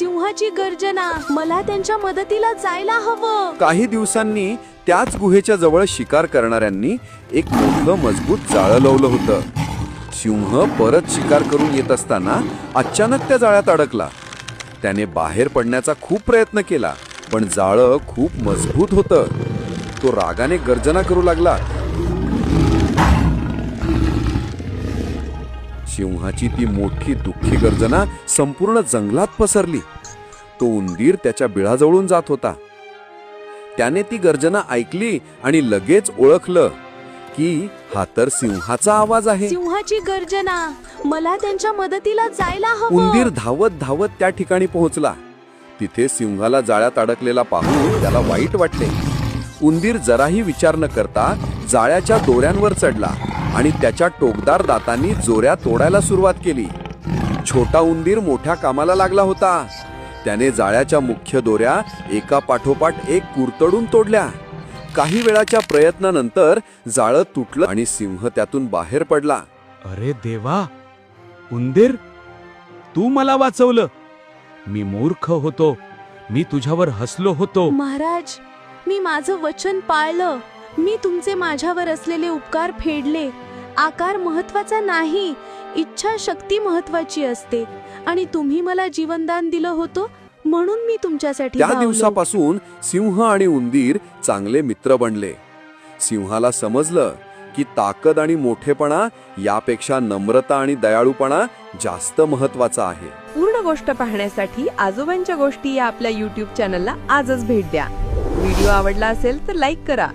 सिंहाची गर्जना, मला त्यांच्या मदतीला जायला हवं. काही दिवसांनी त्याच गुहेच्या जवळ शिकार करणाऱ्यांनी एक मोठं मजबूत जाळं लावलं होतं. सिंह परत शिकार करून येत असताना अचानक त्या जाळ्यात अडकला. त्याने बाहेर पडण्याचा खूप प्रयत्न केला, पण जाळं खूप मजबूत होतं. तो रागाने गर्जना करू लागला. सिंहाची ती मोठी दुःखी गर्जना संपूर्ण जंगलात पसरली. तो उंदीर त्याच्या बिळाजवळून जात होता. त्याने ती गर्जना ऐकली आणि लगेच ओळखलं की हा तर सिंहाचा आवाज आहे. सिंहाची गर्जना, मला त्यांच्या मदतीला जायला हवं. उंदीर धावत धावत त्या ठिकाणी पोहोचला. तिथे सिंहाला जाळ्यात अडकलेला पाहून त्याला वाईट वाटले. उंदीर जराही विचार न करता जाळ्याच्या दोऱ्यांवर चढला आणि त्याच्या टोकदार दातांनी जोऱ्या तोडायला सुरुवात केली. छोटा उंदीर मोठ्या कामाला लागला होता. त्याने जाळ्याच्या मुख्य दोऱ्या एका पाठोपाठ एक कुरतडून तोडल्या. काही वेळाच्या प्रयत्नानंतर जाळं तुटलं आणि सिंह त्यातून बाहेर पडला. अरे देवा, उंदीर, तू मला वाचवलं. मी मूर्ख होतो. मी तुझ्यावर हसलो होतो. महाराज, मी माझं वचन पाळलं. मी तुमचे माझ्यावर असलेले उपकार फेडले. आकार महत्वाचा नाही, इच्छाशक्ती महत्वाची असते. आणि तुम्ही मला जीवनदान दिलं होतं, म्हणून मी तुमच्यासाठी त्या धावलो. दिवसापासून सिंह आणि उंदीर चांगले मित्र बनले. सिंहाला समजलं की ताकद आणि मोठेपणा यापेक्षा नम्रता आणि दयाळूपणा जास्त महत्वाचा आहे. पूर्ण गोष्ट पाहण्यासाठी आजोबांच्या गोष्टी या आपल्या YouTube चॅनलला आजच भेट द्या. व्हिडिओ आवडला असेल तर लाईक करा,